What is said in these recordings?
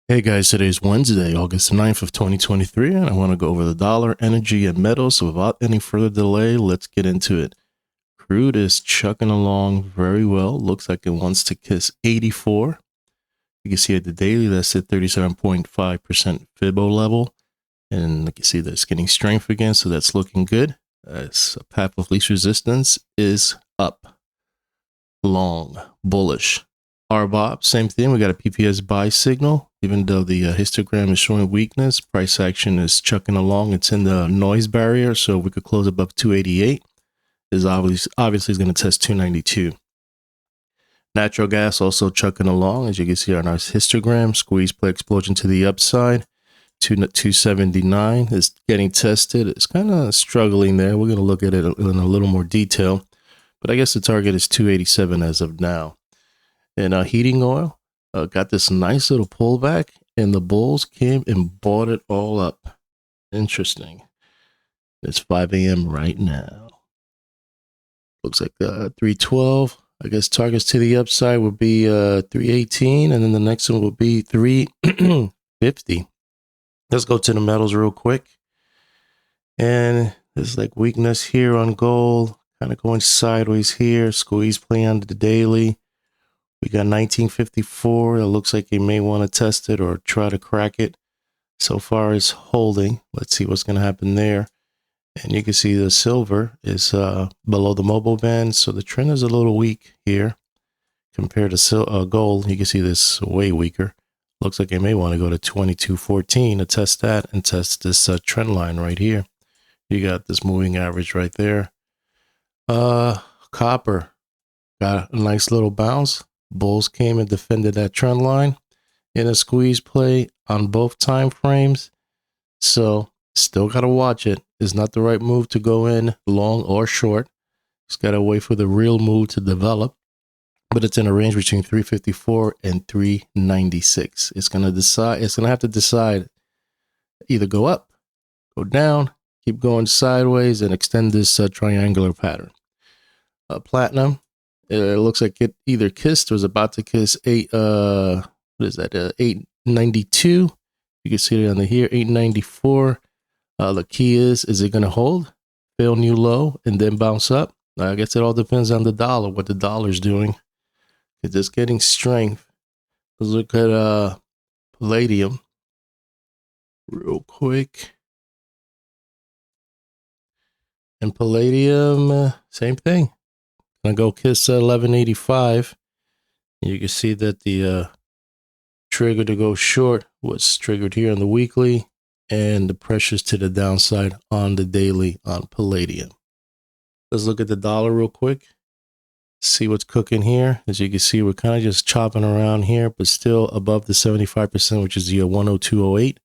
Hey guys, today is Wednesday, August 9th of 2023, and I want to go over the dollar, energy, and metals. So without any further delay, let's get into it. Crude is chucking along very well. Looks like it wants to kiss 84. You can see at the daily, that's at 37.5% Fibbo level. And you can see that it's getting strength again, so that's looking good. Its path of least resistance is up, long, bullish. RBOB, same thing. We got a PPS buy signal. Even though the histogram is showing weakness, price action is chucking along. It's in the noise barrier, so we could close above 288. Is obviously is going to test 292. Natural gas also chucking along, as you can see on our histogram. Squeeze play explosion to the upside. 279 is getting tested. It's kind of struggling there. We're going to look at it in a little more detail, but I guess the target is 287 as of now. And heating oil got this nice little pullback, and the bulls came and bought it all up. Interesting. It's 5 a.m. right now. Looks like 312. I guess targets to the upside would be 318, and then the next one will be 350. Let's go to the metals real quick. And there's like weakness here on gold, kind of going sideways here. Squeeze play under the daily. We got 1954. It looks like you may want to test it or try to crack it. So far it's holding. Let's see what's going to happen there. And you can see the silver is below the mobile band. So the trend is a little weak here compared to gold. You can see this way weaker. Looks like you may want to go to 2214 to test that and test this trend line right here. You got this moving average right there. Copper got a nice little bounce. Bulls came and defended that trend line in a squeeze play on both time frames. So still got to watch it. It's not the right move to go in long or short. It's got to wait for the real move to develop. But it's in a range between 354 and 396. It's going to have to decide either go up, go down, keep going sideways, and extend this triangular pattern. Platinum. It looks like it either kissed or was about to kiss 892. You can see it on the here, 894. The key is it going to hold, fail new low, and then bounce up? I guess it all depends on the dollar, what the dollar's doing. It's just getting strength. Let's look at palladium real quick. And palladium, same thing. Gonna go kiss 1185. You can see that the trigger to go short was triggered here on the weekly, and the pressures to the downside on the daily on palladium. Let's look at the dollar real quick. See what's cooking here. As you can see, we're kind of just chopping around here, but still above the 75%, which is the 102.08.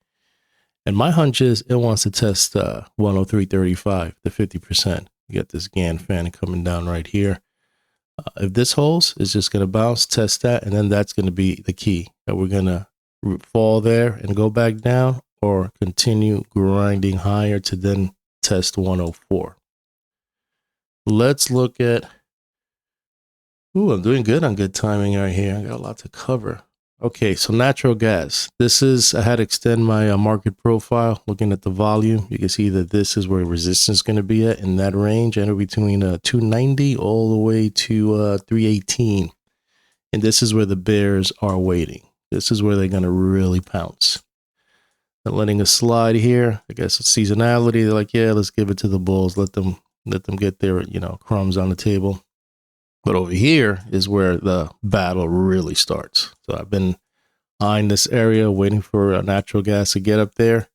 And my hunch is it wants to test 103.35, the 50%. You got this Gann fan coming down right here. If this holds, it's just going to bounce, test that, and then that's going to be the key. That we're going to fall there and go back down, or continue grinding higher to then test 104. Let's look at... Ooh, I'm doing good on good timing right here. I got a lot to cover. Okay, so natural gas. I had to extend my market profile. Looking at the volume, you can see that this is where resistance is going to be at in that range, and between 290 all the way to 318. And this is where the bears are waiting. This is where they're going to really pounce. Not letting us slide here. I guess it's seasonality. They're like, yeah, let's give it to the bulls. Let them get their crumbs on the table. But over here is where the battle really starts. So I've been eyeing this area, waiting for natural gas to get up there,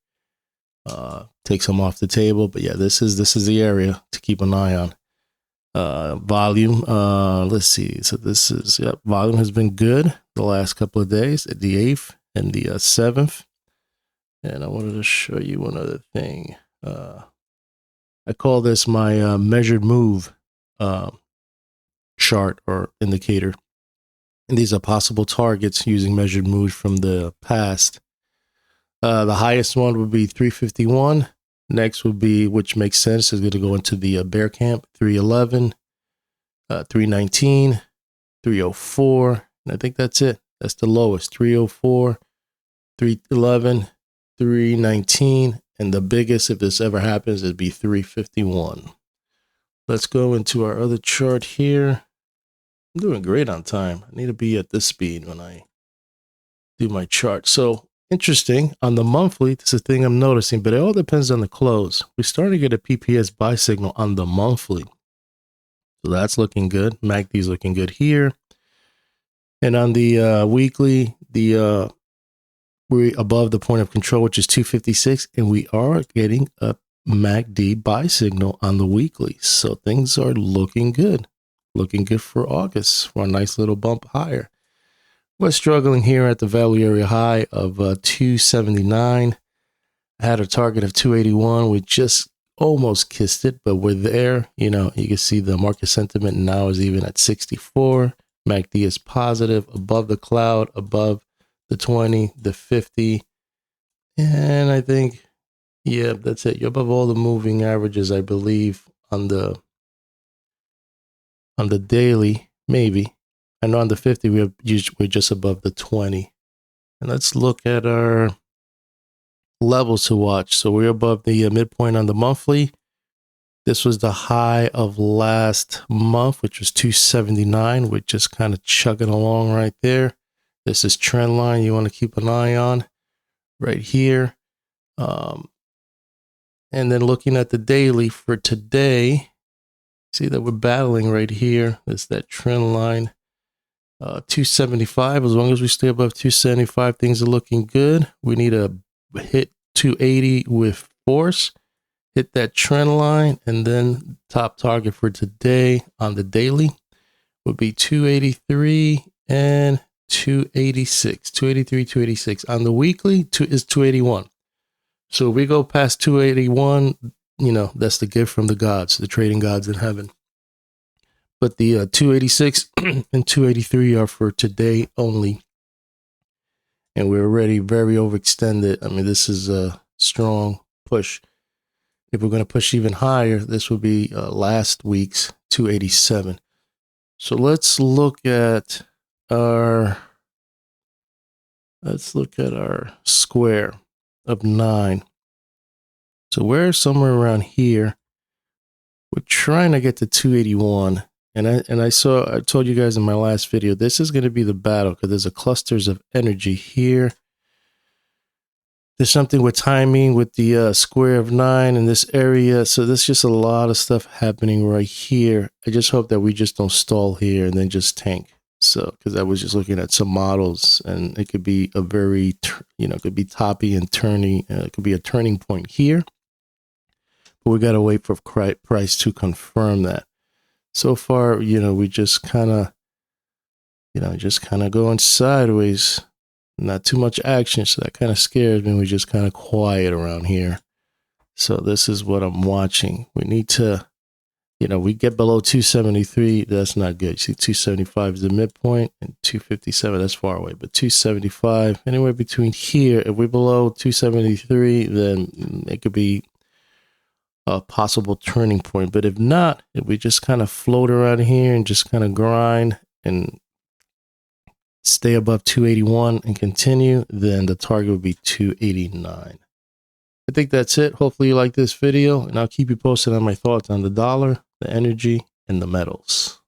take some off the table. But yeah, this is the area to keep an eye on. Volume. Let's see. So this is volume has been good the last couple of days at the 8th and the 7th. And I wanted to show you one other thing. I call this my measured move chart or indicator. And these are possible targets using measured moves from the past. The highest one would be 351. Next would be, which makes sense, is going to go into the bear camp, 311, 319, 304. And I think that's it. That's the lowest, 304. 311, 319, and the biggest, if this ever happens, it'd be 351. Let's go into our other chart here. I'm doing great on time. I need to be at this speed when I do my chart. So interesting, on the monthly, this is a thing I'm noticing, but it all depends on the close. We're starting to get a PPS buy signal on the monthly. So that's looking good. MACD's looking good here. And on the weekly, we're above the point of control, which is 256, and we are getting a MACD buy signal on the weekly. So things are looking good. Looking good for August for a nice little bump higher. We're struggling here at the value area high of 279. I had a target of 281. We just almost kissed it, but we're there. You know, you can see the market sentiment now is even at 64. MACD is positive, above the cloud, above the 20, the 50. And I think, yeah, that's it. You're above all the moving averages, I believe, on the daily, maybe. I know on the 50, we're just above the 20. And let's look at our levels to watch. So we're above the midpoint on the monthly. This was the high of last month, which was 279. We're just kind of chugging along right there. This is trend line you want to keep an eye on right here. And then looking at the daily for today, see that we're battling right here. That's that trend line. 275. As long as we stay above 275, things are looking good. We need to hit 280 with force, hit that trend line, and then top target for today on the daily would be 283 and 286. 283, 286. On the weekly, is 281. So if we go past 281, you know, that's the gift from the gods, the trading gods in heaven. But the 286 and 283 are for today only. And we're already very overextended. I mean, this is a strong push. If we're going to push even higher, this will be last week's 287. So let's look at our square of 9. So we're somewhere around here. We're trying to get to 281. And I told you guys in my last video, this is going to be the battle because there's a clusters of energy here. There's something with timing with the square of 9 in this area. So there's just a lot of stuff happening right here. I just hope that we just don't stall here and then just tank. So, because I was just looking at some models and it could be a very, it could be toppy and turning. It could be a turning point here. But we got to wait for price to confirm that. So far, we just kind of, going sideways. Not too much action, so that kind of scares me. We're just kind of quiet around here. So this is what I'm watching. We need to, we get below 273. That's not good. You see, 275 is the midpoint, and 257, that's far away. But 275, anywhere between here, if we're below 273, then it could be a possible turning point. But if not, if we just kind of float around here and just kind of grind and stay above 281 and continue, then the target would be 289. I think that's it. Hopefully you like this video, and I'll keep you posted on my thoughts on the dollar, the energy, and the metals.